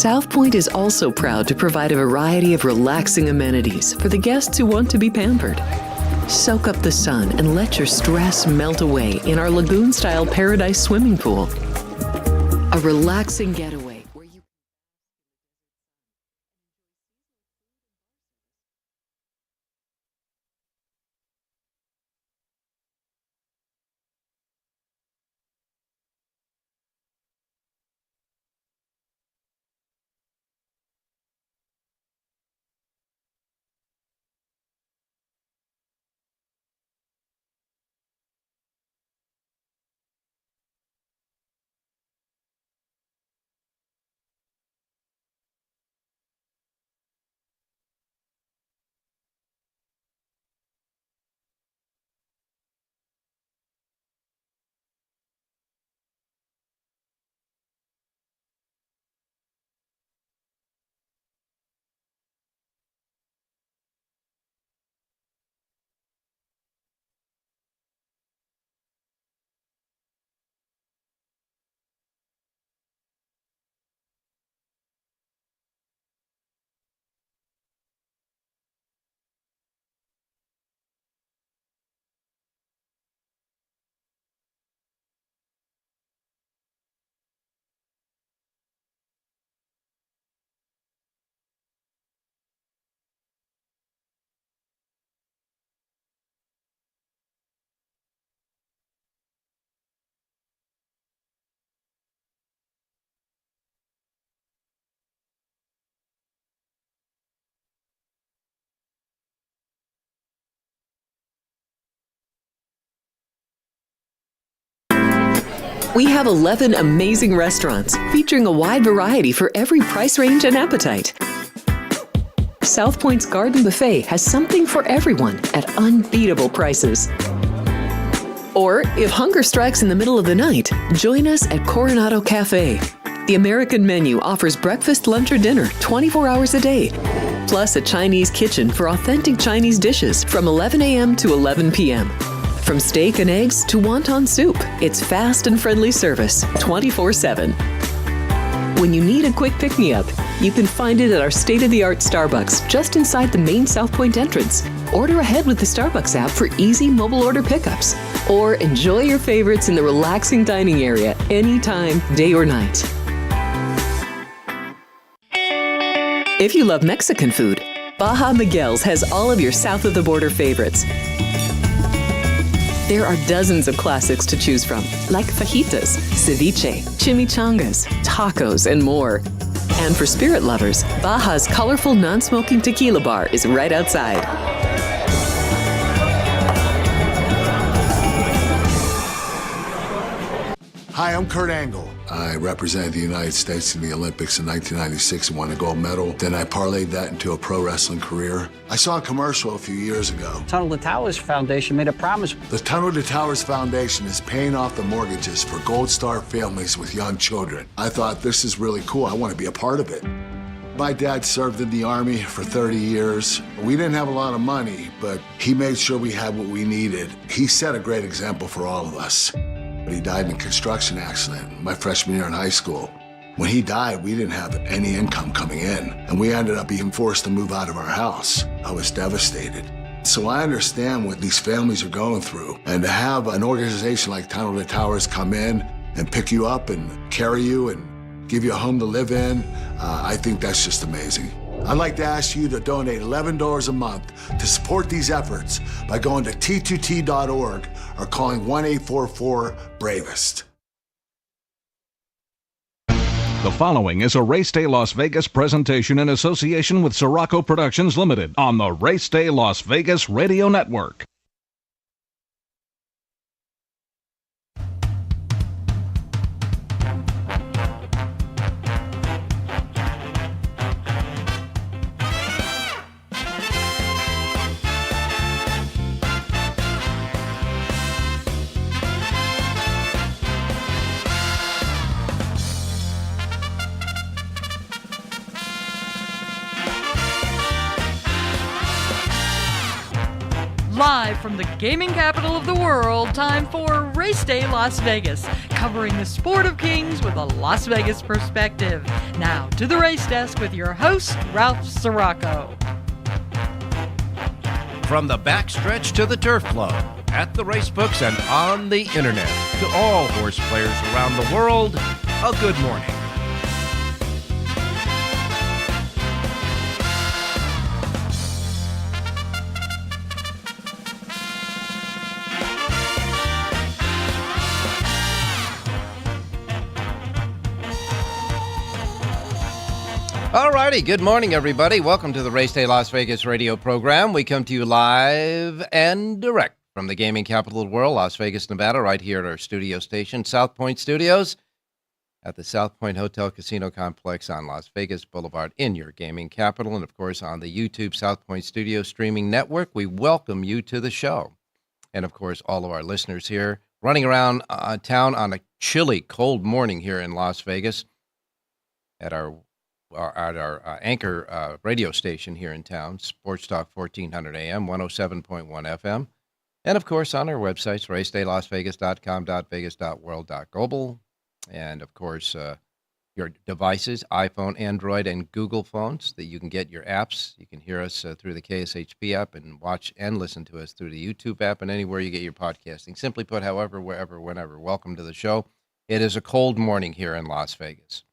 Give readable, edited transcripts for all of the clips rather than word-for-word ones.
South Point is also proud to provide a variety of relaxing amenities for the guests who want to be pampered. Soak up the sun and let your stress melt away in our lagoon-style paradise swimming pool. A relaxing getaway. We have 11 amazing restaurants featuring a wide variety for every price range and appetite. South Point's Garden Buffet has something for everyone at unbeatable prices. Or, if hunger strikes in the middle of the night, join us at Coronado Cafe. The American menu offers breakfast, lunch, or dinner 24 hours a day, plus a Chinese kitchen for authentic Chinese dishes from 11 a.m. to 11 p.m. From steak and eggs to wonton soup, it's fast and friendly service 24/7. When you need a quick pick-me-up, you can find it at our state-of-the-art Starbucks just inside the main South Point entrance. Order ahead with the Starbucks app for easy mobile order pickups. Or enjoy your favorites in the relaxing dining area anytime, day or night. If you love Mexican food, Baja Miguel's has all of your south-of-the-border favorites. There are dozens of classics to choose from, like fajitas, ceviche, chimichangas, tacos, and more. And for spirit lovers, Baja's colorful non-smoking tequila bar is right outside. Hi, I'm Kurt Angle. I represented the United States in the Olympics in 1996 and won a gold medal. Then I parlayed that into a pro wrestling career. I saw a commercial a few years ago. Tunnel to Towers Foundation made a promise. The Tunnel to Towers Foundation is paying off the mortgages for Gold Star families with young children. I thought, this is really cool. I want to be a part of it. My dad served in the Army for 30 years. We didn't have a lot of money, but he made sure we had what we needed. He set a great example for all of us. He died in a construction accident my freshman year in high school. When he died, we didn't have any income coming in, and we ended up being forced to move out of our house. I was devastated. So I understand what these families are going through, and to have an organization like Tunnel to Towers come in and pick you up and carry you and give you a home to live in, I think that's just amazing. I'd like to ask you to donate $11 a month to support these efforts by going to t2t.org or calling 1-844-BRAVEST. The following is a Race Day Las Vegas presentation in association with Siraco Productions Limited on the Race Day Las Vegas Radio Network. Live from the gaming capital of the world, time for Race Day Las Vegas, covering the sport of kings with a Las Vegas perspective. Now to the race desk with your host, Ralph Siraco. From the backstretch to the turf club, at the race books and on the internet, to all horse players around the world, a good morning. All righty, good morning, everybody. Welcome to the Race Day Las Vegas radio program. We come to you live and direct from the gaming capital of the world, Las Vegas, Nevada, right here at our studio station, South Point Studios, at the South Point Hotel Casino Complex on Las Vegas Boulevard in your gaming capital, and, of course, on the YouTube South Point Studio streaming network. We welcome you to the show. And, of course, all of our listeners here running around town on a chilly, cold morning here in Las Vegas at our anchor radio station here in town, Sports Talk 1400 AM, 107.1 FM. And, of course, on our websites, racedaylasvegas.com, .vegas.world, .global. And, of course, your devices, iPhone, Android, and Google phones, that you can get your apps. You can hear us through the KSHP app and watch and listen to us through the YouTube app and anywhere you get your podcasting. Simply put, however, wherever, whenever. Welcome to the show. It is a cold morning here in Las Vegas.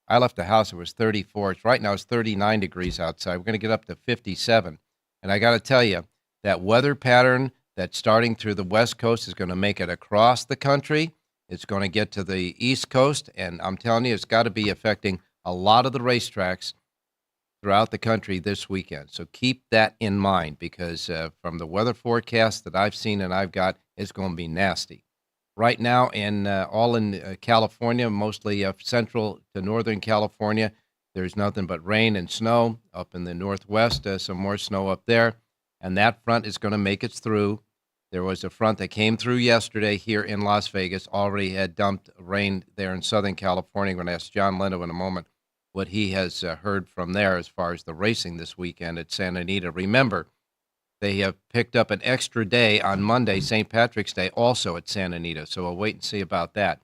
I left the house, it was 34. Right now it's 39 degrees outside. We're going to get up to 57. And I got to tell you, that weather pattern that's starting through the West Coast is going to make it across the country. It's going to get to the East Coast. And I'm telling you, it's got to be affecting a lot of the racetracks throughout the country this weekend. So keep that in mind, because from the weather forecast that I've seen and I've got, it's going to be nasty. Right now, all in California, mostly central to northern California, there's nothing but rain and snow. Up in the northwest, some more snow up there. And that front is going to make its through. There was a front that came through yesterday here in Las Vegas, already had dumped rain there in Southern California. I'm going to ask John Lindo in a moment what he has heard from there as far as the racing this weekend at Santa Anita. Remember, they have picked up an extra day on Monday, St. Patrick's Day, also at Santa Anita. So we'll wait and see about that.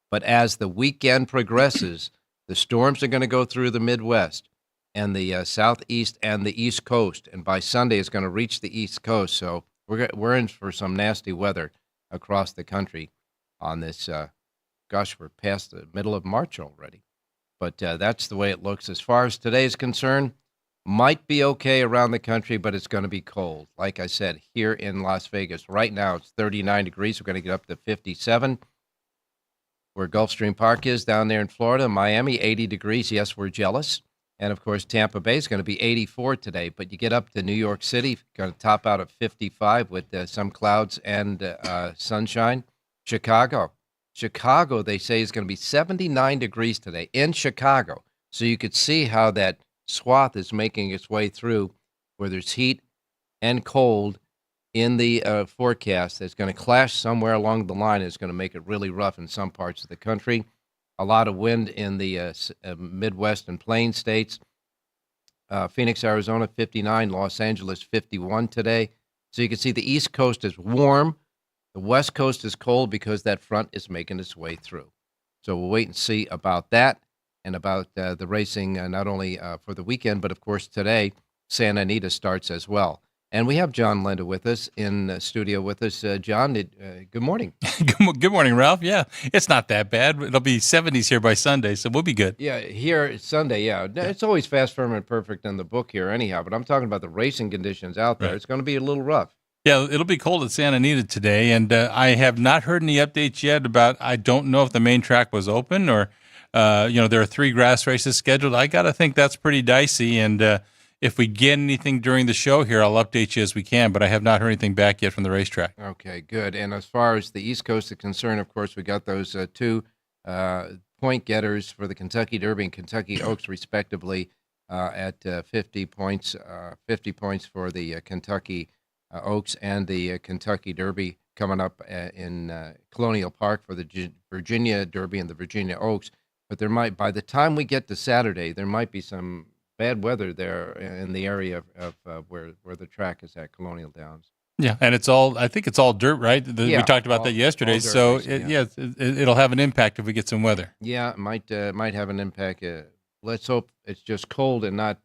But as the weekend progresses, the storms are going to go through the Midwest and the Southeast and the East Coast. And by Sunday, it's going to reach the East Coast. So we're in for some nasty weather across the country on this. We're past the middle of March already. But that's the way it looks. As far as today is concerned, might be okay around the country, but it's going to be cold. Like I said, here in Las Vegas, right now it's 39 degrees. We're going to get up to 57. Where Gulfstream Park is down there in Florida, Miami, 80 degrees. Yes, we're jealous. And, of course, Tampa Bay is going to be 84 today. But you get up to New York City, going to top out at 55 with some clouds and sunshine. Chicago, they say, is going to be 79 degrees today in Chicago. So you could see how that swath is making its way through where there's heat and cold in the forecast. That's going to clash somewhere along the line. It's going to make it really rough in some parts of the country. A lot of wind in the Midwest and Plains states. Phoenix, Arizona, 59. Los Angeles, 51 today. So you can see the East Coast is warm. The West Coast is cold because that front is making its way through. So we'll wait and see about that. And about the racing, not only for the weekend, but, of course, today, Santa Anita starts as well. And we have John Lindo with us in the studio with us. John, good morning. Good morning, Ralph. Yeah, it's not that bad. It'll be 70s here by Sunday, so we'll be good. Yeah, here it's Sunday, yeah. It's always fast, firm, and perfect in the book here anyhow, but I'm talking about the racing conditions out there. Right. It's going to be a little rough. Yeah, it'll be cold at Santa Anita today, and I have not heard any updates yet about, I don't know if the main track was open or there are 3 grass races scheduled. I got to think that's pretty dicey. And if we get anything during the show here, I'll update you as we can. But I have not heard anything back yet from the racetrack. Okay, good. And as far as the East Coast is concerned, of course, we got those 2 point getters for the Kentucky Derby and Kentucky Oaks, respectively, at 50 points. 50 points for the Kentucky Oaks and the Kentucky Derby coming up in Colonial Park for the Virginia Derby and the Virginia Oaks. But there might, by the time we get to Saturday, there might be some bad weather there in the area of where the track is at, Colonial Downs. Yeah, and I think it's all dirt, right? Yeah, we talked about that yesterday. all dirt So racing, it'll have an impact if we get some weather. Yeah, it might have an impact. Let's hope it's just cold and not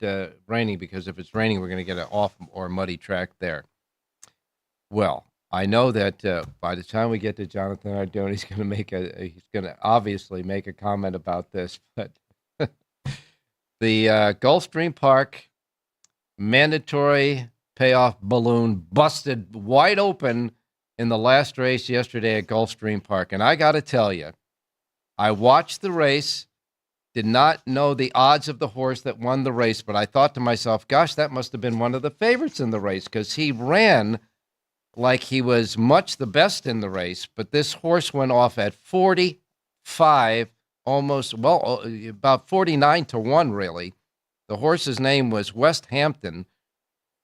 raining, because if it's raining, we're going to get an off or muddy track there. Well, I know that by the time we get to Jonathan Ardone, he's going to obviously make a comment about this. But the Gulfstream Park mandatory payoff balloon busted wide open in the last race yesterday at Gulfstream Park, and I got to tell you, I watched the race. Did not know the odds of the horse that won the race, but I thought to myself, gosh, that must have been one of the favorites in the race, because he ran like he was much the best in the race. But this horse went off at 45, about 49 to 1, really. The horse's name was West Hampton,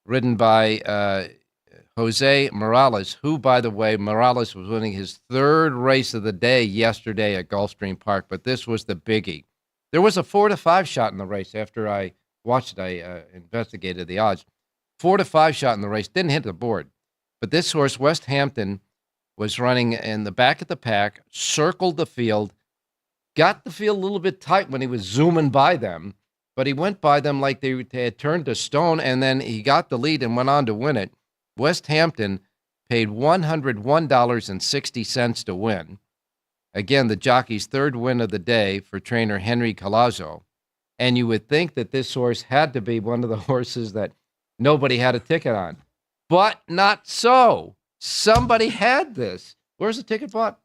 ridden by Jose Morales, who, by the way, Morales was winning his third race of the day yesterday at Gulfstream Park, but this was the biggie. There was a 4-5 shot in the race. After I watched it, I investigated the odds. 4-5 shot in the race, didn't hit the board. But this horse, West Hampton, was running in the back of the pack, circled the field, got the field a little bit tight when he was zooming by them, but he went by them like they had turned to stone, and then he got the lead and went on to win it. West Hampton paid $101.60 to win. Again, the jockey's third win of the day for trainer Henry Collazo. And you would think that this horse had to be one of the horses that nobody had a ticket on. But not so. Somebody had this. Where's the ticket bought?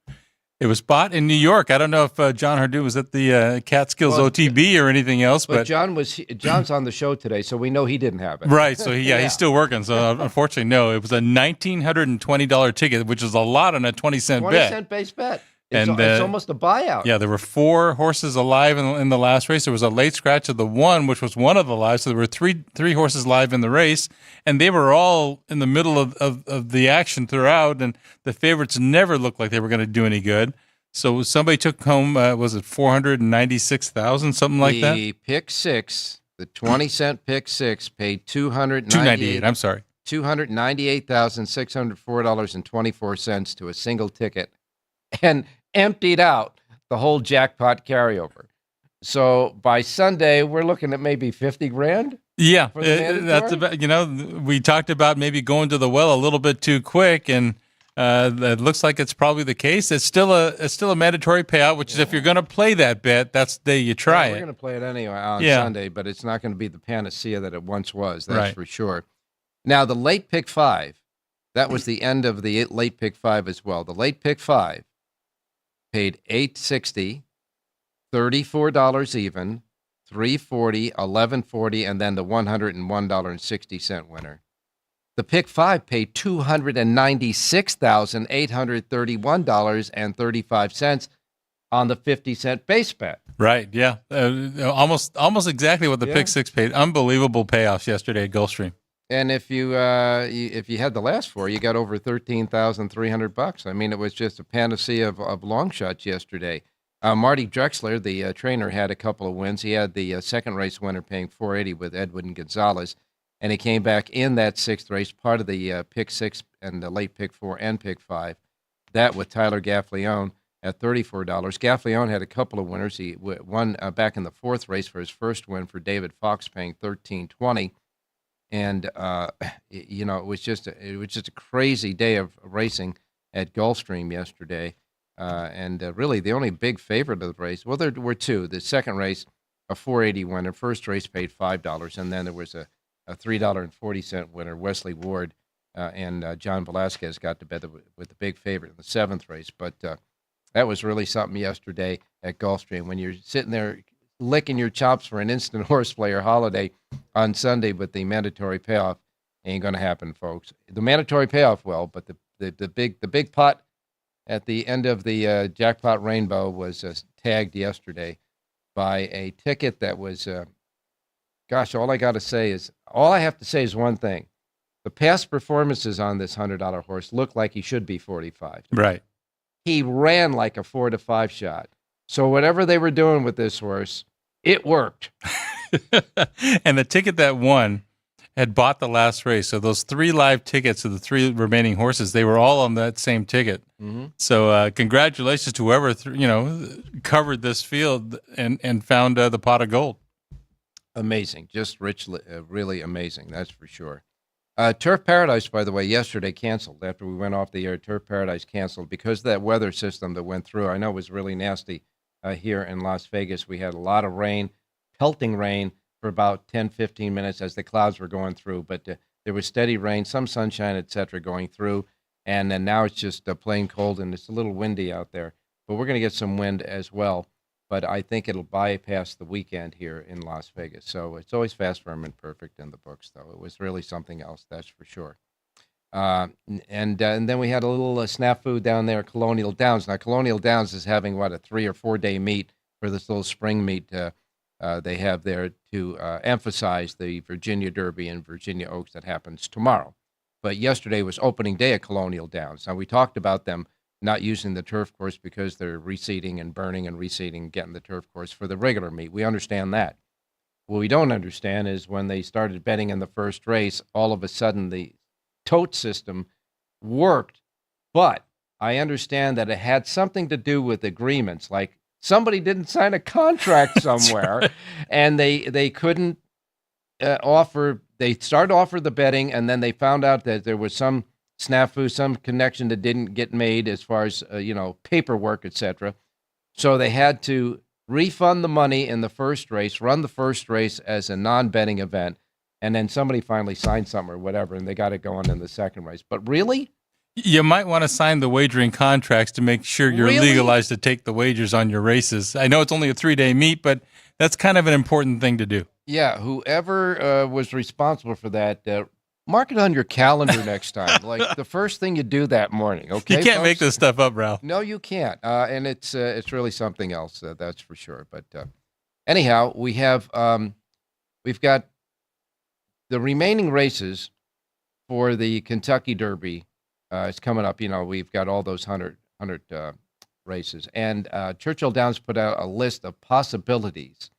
It was bought in New York. I don't know if John Hardu was at the Catskills OTB or anything else. But John's on the show today, so we know he didn't have it. Right. So, he's still working. So, unfortunately, no. It was a $1,920 ticket, which is a lot on a 20-cent bet. 20-cent base bet. It's almost a buyout. Yeah, there were 4 horses alive in the last race. There was a late scratch of the one, which was one of the live. So there were three horses live in the race, and they were all in the middle of the action throughout, and the favorites never looked like they were going to do any good. So somebody took home, was it $496,000, something like that? The pick six, the 20-cent pick six, paid $298. I'm sorry. $298,604.24 to a single ticket, and emptied out the whole jackpot carryover. So by Sunday, we're looking at maybe $50,000. Yeah, that's about. We talked about maybe going to the well a little bit too quick, and it looks like it's probably the case. It's still a mandatory payout, which is if you're going to play that bet, that's the day you try it. We're going to play it anyway on Sunday, but it's not going to be the panacea that it once was. That's for sure. Now the late pick 5, that was the end of the late pick 5 as well. The late pick 5 paid $860, $34 even, $340, $1140, and then the $101.60 winner. The pick 5 paid $296,831.35 on the 50-cent base bet. Right, yeah. Almost exactly what the pick 6 paid. Unbelievable payoffs yesterday at Gulfstream. And if you had the last 4, you got over $13,300. I mean, it was just a panacea of long shots yesterday. Marty Drexler, the trainer, had a couple of wins. He had the second race winner paying $480 with Edwin Gonzalez, and he came back in that 6th race, part of the pick 6 and the late pick 4 and pick 5. That with Tyler Gaffleone at $34. Gaffleone had a couple of winners. He won back in the 4th race for his first win for David Fox, paying $13.20. And it was just a crazy day of racing at Gulfstream yesterday. And really, the only big favorite of the race, well, there were 2. The second race, a $4.80 winner. First race paid $5, and then there was a $3.40 winner, Wesley Ward, and John Velasquez got to bed with the big favorite in the 7th race. But that was really something yesterday at Gulfstream. When you're sitting there licking your chops for an instant horse player holiday on Sunday with the mandatory payoff, ain't going to happen, folks. The mandatory payoff, but the big pot at the end of the jackpot rainbow was tagged yesterday by a ticket that was, all I have to say is one thing. The past performances on this $100 horse look like he should be 45. Right. He ran like a 4-5 shot. So whatever they were doing with this horse, it worked. And the ticket that won, had bought the last race. So those 3 live tickets of the 3 remaining horses, they were all on that same ticket. Mm-hmm. So congratulations to whoever covered this field and found the pot of gold. Amazing, just really amazing. That's for sure. Turf Paradise, by the way, yesterday canceled after we went off the air. Turf Paradise canceled because of that weather system that went through. I know it was really nasty here in Las Vegas. We had a lot of rain, pelting rain for about 10, 15 minutes as the clouds were going through. But there was steady rain, some sunshine, etc., going through. And then now it's just plain cold and it's a little windy out there. But we're going to get some wind as well. But I think it'll bypass the weekend here in Las Vegas. So it's always fast, firm, and perfect in the books, though. It was really something else, that's for sure. And then we had a little snafu down there at Colonial Downs. Now, Colonial Downs is having, a 3 or 4 day meet for this little spring meet they have there to emphasize the Virginia Derby and Virginia Oaks that happens tomorrow. But yesterday was opening day at Colonial Downs. Now, we talked about them not using the turf course because they're reseeding and burning and reseeding, getting the turf course for the regular meet. We understand that. What we don't understand is when they started betting in the first race, all of a sudden the tote system worked. But I understand that it had something to do with agreements, like somebody didn't sign a contract somewhere and they couldn't offer. They started to offer the betting, and then they found out that there was some snafu, some connection that didn't get made as far as, paperwork, etc. So they had to refund the money in the first race, run the first race as a non-betting event, and then somebody finally signed something or whatever, and they got it going in the second race. But really? You might want to sign the wagering contracts to make sure you're legalized to take the wagers on your races. I know it's only a 3-day meet, but that's kind of an important thing to do. Yeah, whoever was responsible for that, mark it on your calendar next time. Like the first thing you do that morning. Okay, you can't folks? make this stuff up, Ralph. No, you can't. And it's really something else. That's for sure. But anyhow, we've got the remaining races for the Kentucky Derby. It's coming up. We've got all those 100 races, and Churchill Downs put out a list of possibilities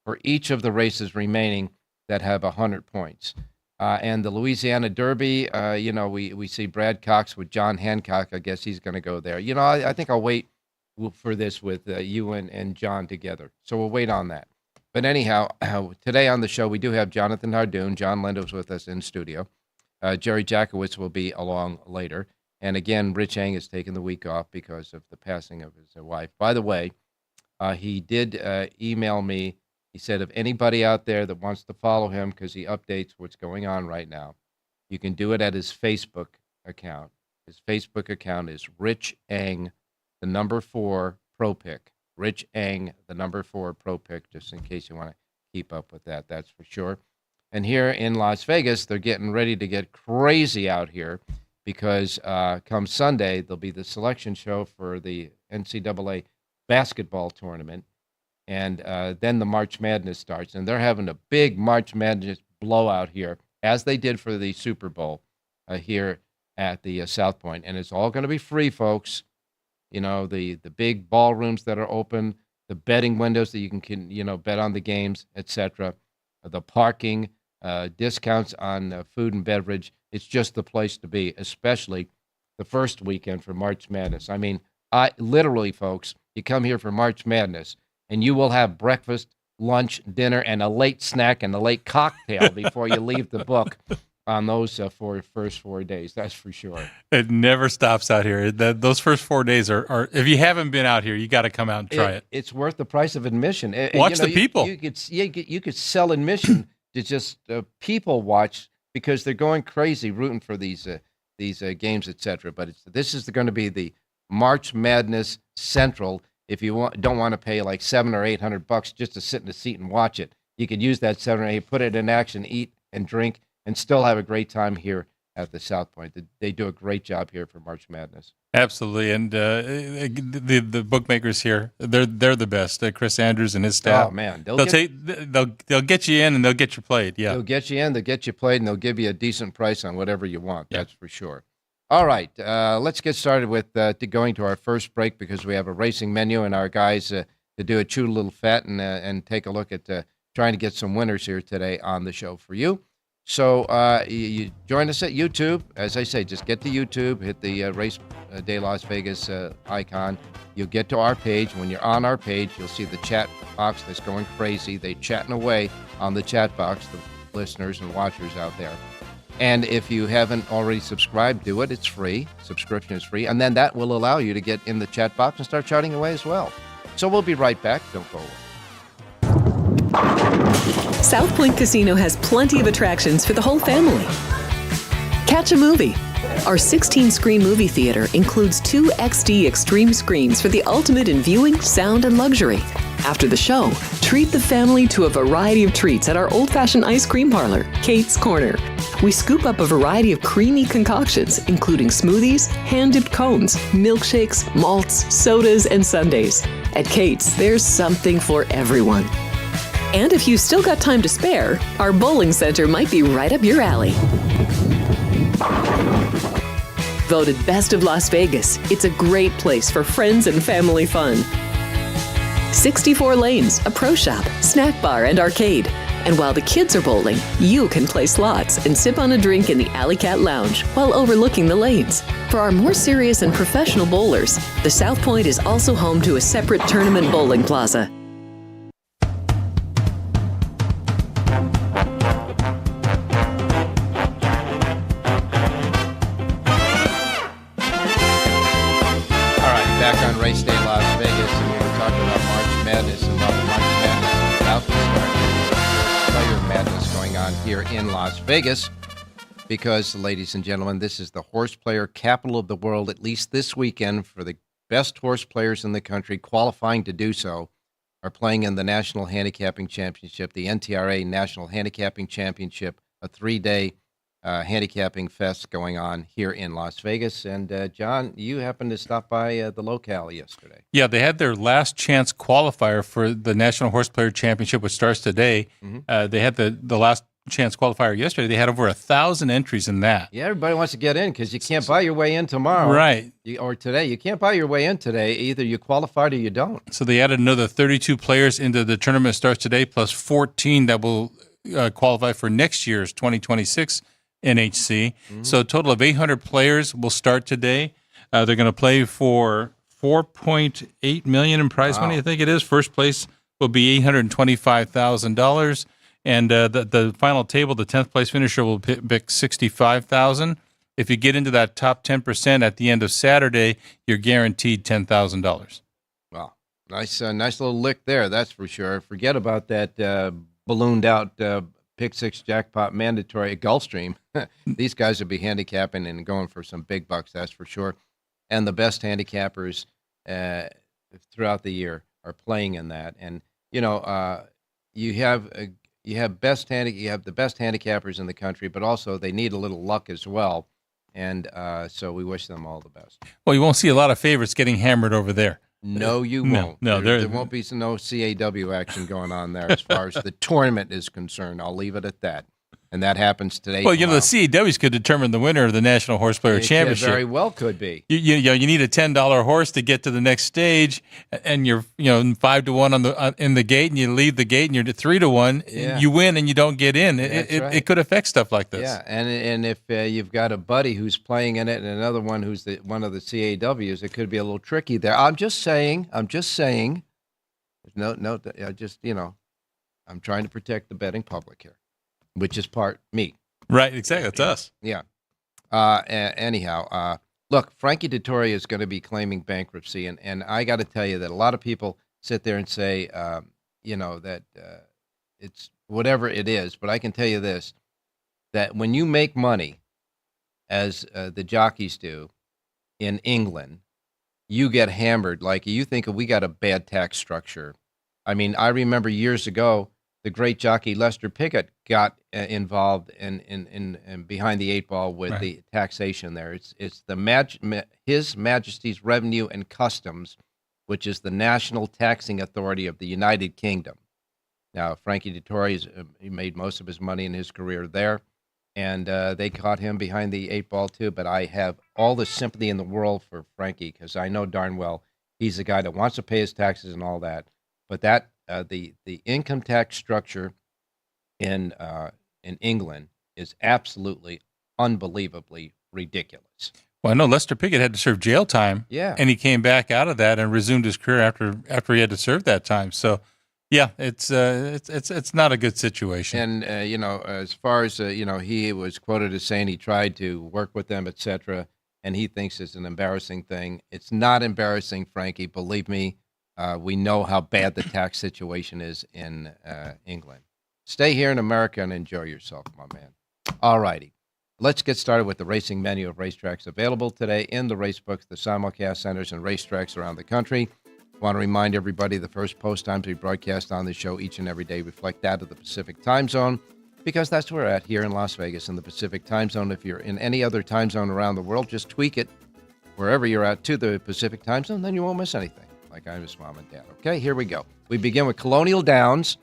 for each of the races remaining that have 100 points. And the Louisiana Derby, we see Brad Cox with John Hancock. I guess he's going to go there. I think I'll wait for this with you and John together. So we'll wait on that. But anyhow, today on the show, we do have Jonathan Hardoon. John Lendo's with us in studio. Jerry Jackowitz will be along later. And again, Rich Eng has taken the week off because of the passing of his wife. By the way, he did email me. He said, if anybody out there that wants to follow him, because he updates what's going on right now, you can do it at his Facebook account. His Facebook account is Rich Eng, 4 Pro Pick. Rich Eng, 4 Pro Pick, just in case you want to keep up with that, that's for sure. And here in Las Vegas, they're getting ready to get crazy out here because come Sunday, there'll be the selection show for the NCAA basketball tournament. And then the March Madness starts, and they're having a big March Madness blowout here, as they did for the Super Bowl here at the South Point. And it's all going to be free, folks. The big ballrooms that are open, the betting windows that you can bet on the games, etc. The parking, discounts on food and beverage. It's just the place to be, especially the first weekend for March Madness. I mean, literally, folks, you come here for March Madness, and you will have breakfast, lunch, dinner, and a late snack and a late cocktail before you leave the book on those first 4 days. That's for sure. It never stops out here. Those first 4 days are if you haven't been out here, you got to come out and try it. It's worth the price of admission. Watch the people. You could sell admission to just people watch because they're going crazy rooting for these games, etc. But this is going to be the March Madness Central. If you don't want to pay like $700 or $800 just to sit in a seat and watch it, you could use that $7 or $8, put it in action, eat and drink, and still have a great time here at the South Point. They do a great job here for March Madness. Absolutely, and the bookmakers here, they're the best. Chris Andrews and his staff. Oh man, they'll get you in and they'll get you played. Yeah, they'll get you in, they'll get you played, and they'll give you a decent price on whatever you want. That's for sure. All right, let's get started with going to our first break because we have a racing menu and our guys to do a chew a little fat and take a look at trying to get some winners here today on the show for you. So you join us at YouTube. As I say, just get to YouTube, hit the Race Day Las Vegas icon. You'll get to our page. When you're on our page, you'll see the chat box that's going crazy. They're chatting away on the chat box, the listeners and watchers out there. And if you haven't already subscribed, do it. It's free. Subscription is free. And then that will allow you to get in the chat box and start chatting away as well. So we'll be right back. Don't go away. South Point Casino has plenty of attractions for the whole family. Catch a movie. Our 16-screen movie theater includes 2 XD Extreme screens for the ultimate in viewing, sound, and luxury. After the show, treat the family to a variety of treats at our old-fashioned ice cream parlor, Kate's Corner. We scoop up a variety of creamy concoctions, including smoothies, hand-dipped cones, milkshakes, malts, sodas, and sundaes. At Kate's, there's something for everyone. And if you've still got time to spare, our bowling center might be right up your alley. Voted Best of Las Vegas, it's a great place for friends and family fun. 64 lanes, a pro shop, snack bar, and arcade. And while the kids are bowling, you can play slots and sip on a drink in the Alley Cat Lounge while overlooking the lanes. For our more serious and professional bowlers, the South Point is also home to a separate tournament bowling plaza. Back on Race Day Las Vegas, and we were talking about March Madness, and while the March Madness is about to start, there's player madness going on here in Las Vegas because, ladies and gentlemen, this is the horse player capital of the world, at least this weekend, for the best horse players in the country qualifying to do so are playing in the National Handicapping Championship, the NTRA National Handicapping Championship, a 3-day handicapping fest going on here in Las Vegas. And John, you happened to stop by the locale yesterday. Yeah, they had their last chance qualifier for the National Horse Player Championship, which starts today. Mm-hmm. They had the last chance qualifier yesterday. They had over 1,000 entries in that. Yeah, everybody wants to get in because you can't buy your way in tomorrow. Right. Or today. You can't buy your way in today. Either you qualified or you don't. So they added another 32 players into the tournament starts today, plus 14 that will qualify for next year's 2026 NHC. Mm-hmm. So a total of 800 players will start today. They're going to play for $4.8 million in prize money, I think it is. First place will be $825,000. And the final table, the 10th place finisher will pick $65,000. If you get into that top 10% at the end of Saturday, you're guaranteed $10,000. Wow. Nice little lick there, that's for sure. Forget about that ballooned out Pick 6 jackpot mandatory at Gulfstream. These guys will be handicapping and going for some big bucks, that's for sure. And the best handicappers throughout the year are playing in that. And you have the best handicappers in the country, but also they need a little luck as well. And so we wish them all the best. Well, you won't see a lot of favorites getting hammered over there. No, you won't. No, there won't be no CAW action going on there as far as the tournament is concerned. I'll leave it at that. And that happens today. Well, the CAWs could determine the winner of the National Horse Player Championship. Very well could be. You need a $10 horse to get to the next stage, and you're 5-1 in the gate, and you leave the gate, and you're 3-1. Yeah. You win, and you don't get in. Right. It could affect stuff like this. Yeah, and if you've got a buddy who's playing in it, and another one who's one of the CAWs, it could be a little tricky there. I'm just saying. I'm trying to protect the betting public here. Which is part me. Right, exactly. That's us. Yeah. Anyhow, look, Frankie Dettori is going to be claiming bankruptcy, and I got to tell you that a lot of people sit there and say, that it's whatever it is, but I can tell you this, that when you make money, as the jockeys do in England, you get hammered. Like, you think we got a bad tax structure. I mean, I remember years ago, the great jockey Lester Piggott got involved in behind the 8 ball with the taxation there. It's His Majesty's Revenue and Customs, which is the national taxing authority of the United Kingdom. Now, Frankie Dettori he made most of his money in his career there, and they caught him behind the 8 ball too. But I have all the sympathy in the world for Frankie because I know darn well he's a guy that wants to pay his taxes and all that. But that the income tax structure in England is absolutely, unbelievably ridiculous. Well, I know Lester Pickett had to serve jail time. Yeah. And he came back out of that and resumed his career after he had to serve that time. So, yeah, it's not a good situation. And as far as he was quoted as saying he tried to work with them, etc., and he thinks it's an embarrassing thing. It's not embarrassing, Frankie. Believe me, we know how bad the tax situation is in England. Stay here in America and enjoy yourself, my man. All righty. Let's get started with the racing menu of racetracks available today in the race books, the simulcast centers, and racetracks around the country. Want to remind everybody the first post times we broadcast on the show each and every day reflect that of the Pacific time zone, because that's where we're at here in Las Vegas in the Pacific time zone. If you're in any other time zone around the world, just tweak it wherever you're at to the Pacific time zone, then you won't miss anything, like I miss Mom and Dad. Okay, here we go. We begin with Colonial Downs,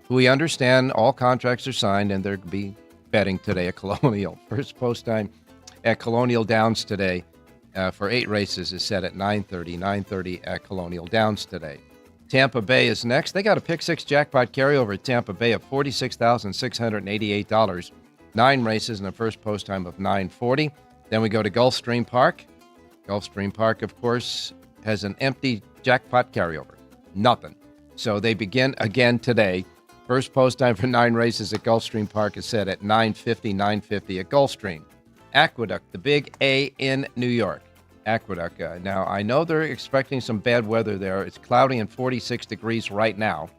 who we understand all contracts are signed, and they'll be betting today at Colonial. First post time at Colonial Downs today for 8 races is set at 9:30 at Colonial Downs today. Tampa Bay is next. They got a pick 6 jackpot carryover at Tampa Bay of $46,688. 9 races and a first post time of 9:40. Then we go to Gulfstream Park. Gulfstream Park, of course, has an empty jackpot carryover. Nothing. So they begin again today. First post time for 9 races at Gulfstream Park is set at 9:50 at Gulfstream. Aqueduct, the big A in New York. Aqueduct. Now, I know they're expecting some bad weather there. It's cloudy and 46 degrees right now.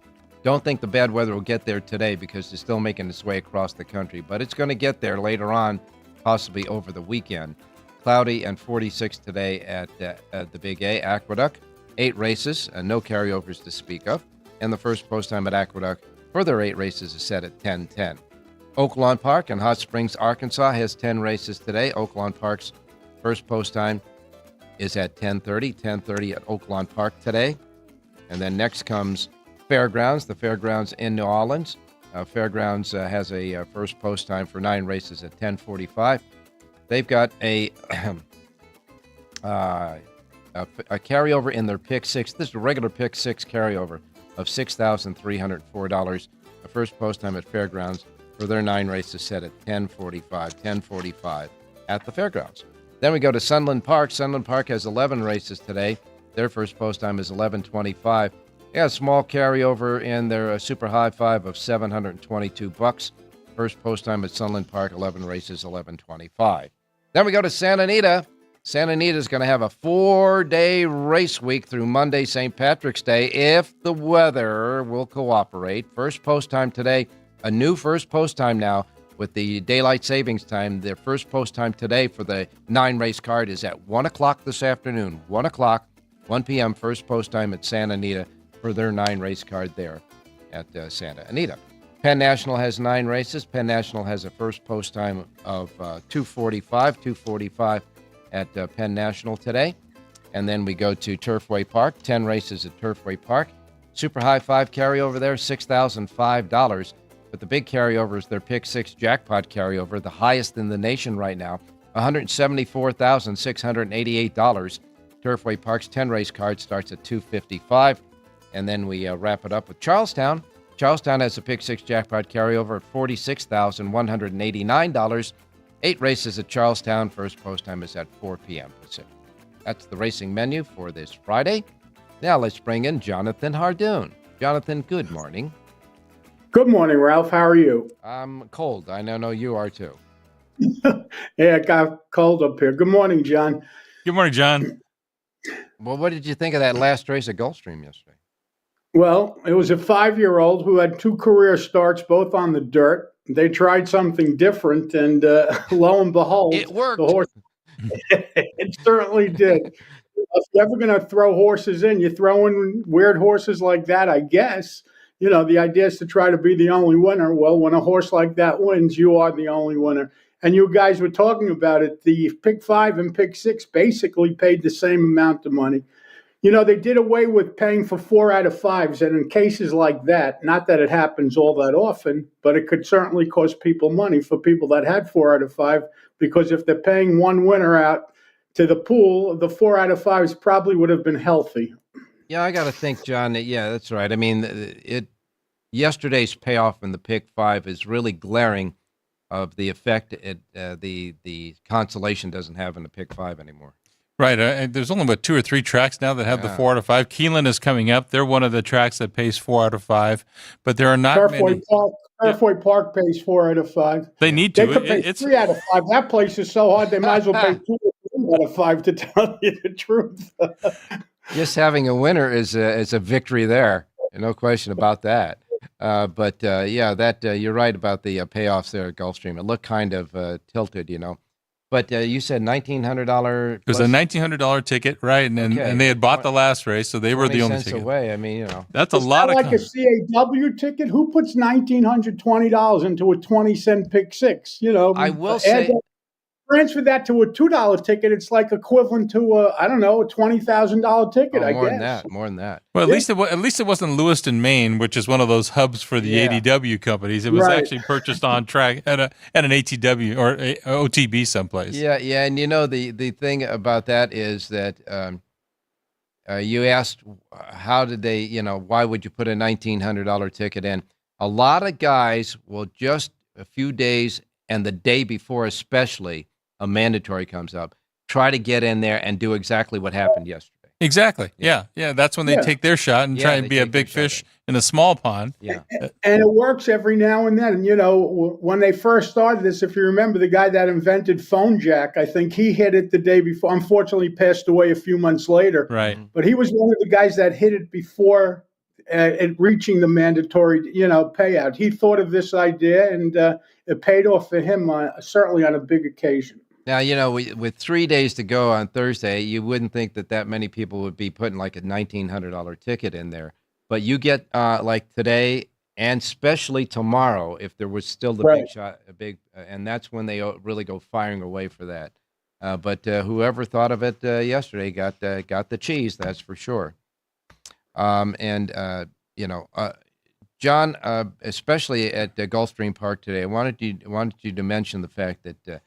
Don't think the bad weather will get there today because it's still making its way across the country, but it's going to get there later on, possibly over the weekend. Cloudy and 46 today at the Big A, Aqueduct. 8 races, no carryovers to speak of. And the first post time at Aqueduct for their 8 races is set at 10:10. Oaklawn Park in Hot Springs, Arkansas has 10 races today. Oaklawn Park's first post time is at 10:30 at Oaklawn Park today. And then next comes Fairgrounds, the Fairgrounds in New Orleans. Fairgrounds has a first post time for 9 races at 10:45. They've got a carryover in their pick 6. This is a regular pick 6 carryover of $6,304. The first post time at Fairgrounds for their 9 races set at 10:45 at the Fairgrounds. Then we go to Sunland Park. Sunland Park has 11 races today. Their first post time is 11:25. They got a small carryover in their super high five of $722. First post time at Sunland Park, 11 races, 11:25. Then we go to Santa Anita. Santa Anita is going to have a 4-day race week through Monday, St. Patrick's Day, if the weather will cooperate. First post time today, a new first post time now with the daylight savings time. Their first post time today for the 9 race card is at 1 o'clock this afternoon. 1 o'clock, 1 p.m. first post time at Santa Anita for their 9 race card there at Santa Anita. Penn National has 9 races. Penn National has a first post time of 2:45 at Penn National today. And then we go to Turfway Park, 10 races at Turfway Park. Super high 5 carryover there, $6,005. But the big carryover is their pick 6 jackpot carryover, the highest in the nation right now, $174,688. Turfway Park's 10 race card starts at $255. And then we wrap it up with Charlestown. Charlestown has a pick 6 jackpot carryover at $46,189. 8 races at Charlestown. First post time is at 4 p.m. Pacific. That's the racing menu for this Friday. Now let's bring in Jonathan Hardoon. Jonathan, good morning. Good morning, Ralph. How are you? I'm cold. I know you are too. Yeah, it got cold up here. Good morning, John. Good morning, John. Well, what did you think of that last race at Gulfstream yesterday? Well, it was a 5-year-old who had 2 career starts, both on the dirt. They tried something different, and lo and behold, It worked. The horse. It certainly did. If you're ever going to throw horses in, you throw in weird horses like that, I guess. You know, the idea is to try to be the only winner. Well, when a horse like that wins, you are the only winner. And you guys were talking about it. The pick 5 and pick 6 basically paid the same amount of money. You know, they did away with paying for 4 out of 5s. And in cases like that, not that it happens all that often, but it could certainly cost people money for people that had 4 out of 5, because if they're paying one winner out to the pool, the 4 out of 5s probably would have been healthy. Yeah, I got to think, John. Yeah, that's right. I mean, yesterday's payoff in the pick 5 is really glaring the effect the consolation doesn't have in the pick 5 anymore. Right. And there's only about 2 or 3 tracks now that have the 4 out of 5. Keelan is coming up. They're one of the tracks that pays 4 out of 5, but there are not many. Turfway Park pays 4 out of 5. They need to. They could pay 3 out of 5. That place is so hard, they might as well pay 2 or 3 out of 5, to tell you the truth. Just having a winner is a victory there. No question about that. But you're right about the payoffs there at Gulfstream. It looked kind of tilted, But you said $1,900. It was a $1,900 ticket, right? And they had bought the last race, so they were the only ticket. Away. I mean, that's a lot of. Like a CAW ticket. Who puts $1,920 into a 20-cent pick 6? I will say. Transfer that to a $2 ticket. It's like equivalent to a $20,000 ticket. I guess more than that. Well, at least it wasn't Lewiston, Maine, which is one of those hubs for the ADW companies. It was actually purchased on track at an ATW or OTB someplace. Yeah, and the thing about that is that you asked how did they, why would you put a $1,900 ticket in? A lot of guys will just a few days and the day before especially. A mandatory comes up, try to get in there and do exactly what happened yesterday. Exactly. Yeah. That's when they take their shot and try and be a big fish in a small pond. Yeah. And it works every now and then. And, when they first started this, if you remember the guy that invented phone jack, I think he hit it the day before. Unfortunately, passed away a few months later. Right. But he was one of the guys that hit it before it reaching the mandatory, payout. He thought of this idea, and it paid off for him, certainly on a big occasion. Now, with 3 days to go on Thursday, you wouldn't think that many people would be putting like a $1,900 ticket in there. But you get like today and especially tomorrow, if there was still the big shot, and that's when they really go firing away for that. But whoever thought of it yesterday got the cheese, that's for sure. John, especially at Gulfstream Park today, I wanted you to mention the fact that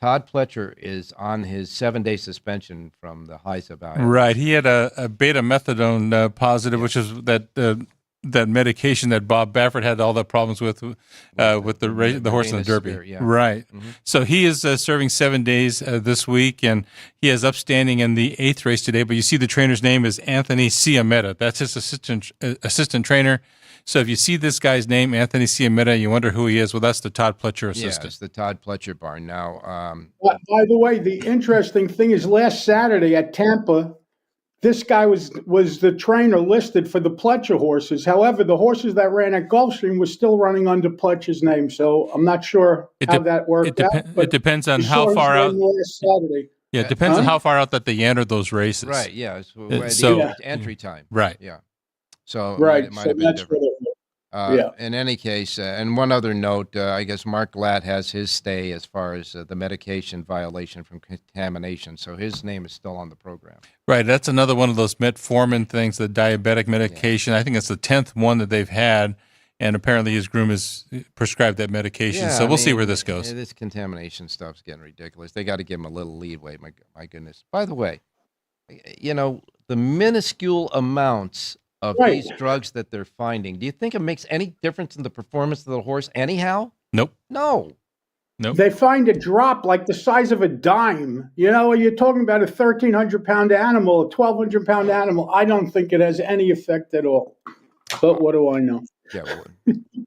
Todd Pletcher is on his 7-day suspension from the HISA value. Right. He had a beta methadone positive, which is that medication that Bob Baffert had all the problems with the horse in the Derby. Spear, right. Mm-hmm. So he is serving 7 days this week, and he has upstanding in the 8th race today. But you see the trainer's name is Anthony Ciametta. That's his assistant trainer. So if you see this guy's name, Anthony Ciametta, you wonder who he is. Well, that's the Todd Pletcher assistant. Yeah, it's the Todd Pletcher barn. Now, by the way, the interesting thing is last Saturday at Tampa, this guy was the trainer listed for the Pletcher horses. However, the horses that ran at Gulfstream were still running under Pletcher's name. So I'm not sure how that worked out. It depends on how far out. Last Saturday. Yeah, it depends on how far out that they entered those races. Right. Yeah. So entry time. Right. Yeah. So right. It might have been different. In any case, and one other note, I guess Mark Glatt has his stay as far as the medication violation from contamination. So his name is still on the program. Right. That's another one of those metformin things, the diabetic medication. I think it's the 10th one that they've had. And apparently his groom has prescribed that medication. Yeah, so we'll see where this goes. This contamination stuff's getting ridiculous. They got to give him a little leeway. My goodness. By the way, the minuscule amounts of these drugs that they're finding, do you think it makes any difference in the performance of the horse anyhow? Nope. No. Nope. They find a drop like the size of a dime. You're talking about a 1,300-pound animal, a 1,200-pound animal. I don't think it has any effect at all. But what do I know? Yeah,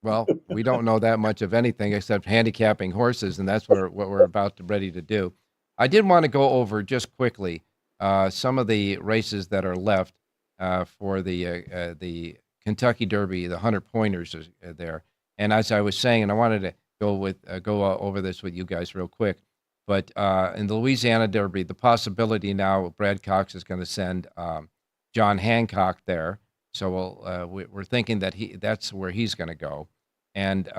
well, we don't know that much of anything except handicapping horses, and that's what we're ready to do. I did want to go over just quickly some of the races that are left. For the Kentucky Derby, the 100-pointers are there. And as I was saying, and I wanted to go over this with you guys real quick, but in the Louisiana Derby, the possibility now Brad Cox is going to send John Hancock there. So we're thinking that that's where he's going to go. And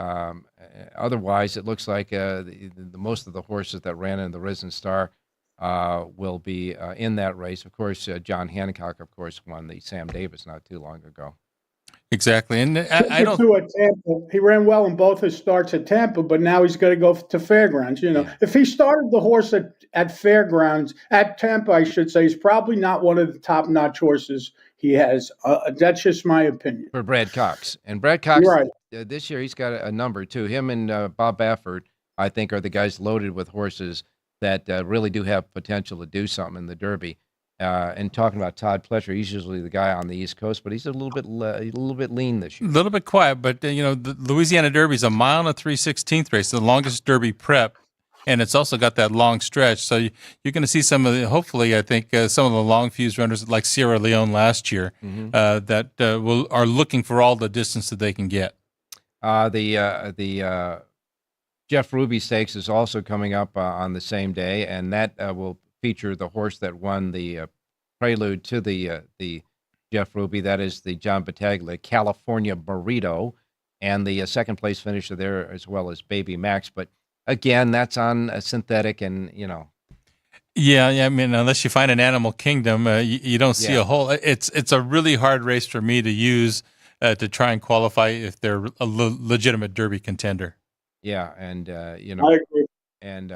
otherwise, it looks like the most of the horses that ran in the Risen Star will be in that race. Of course, John Hancock, of course, won the Sam Davis not too long ago. Exactly. And I don't. He ran well in both his starts at Tampa, but now he's going to go to Fairgrounds. If he started the horse at Fairgrounds, at Tampa, I should say, he's probably not one of the top-notch horses he has. That's just my opinion. For Brad Cox. And Brad Cox, this year he's got a number too. Him and Bob Baffert, I think, are the guys loaded with horses that really do have potential to do something in the Derby. And talking about Todd Pletcher, he's usually the guy on the East Coast, but he's a little bit lean this A year. little bit quiet, but the Louisiana Derby is a mile and a 3/16 race, the longest Derby prep, and it's also got that long stretch. So you're going to see some of the, hopefully, I think some of the long fuse runners like Sierra Leone last year that are looking for all the distance that they can get. The Jeff Ruby Stakes is also coming up on the same day, and that will feature the horse that won the prelude to the Jeff Ruby. That is the John Battaglia California Burrito, and the second place finisher there as well as Baby Max. But again, that's on a synthetic, and Yeah, I mean, unless you find an Animal Kingdom, you don't see a whole. It's a really hard race for me to use to try and qualify if they're a legitimate Derby contender. Yeah, and I agree. and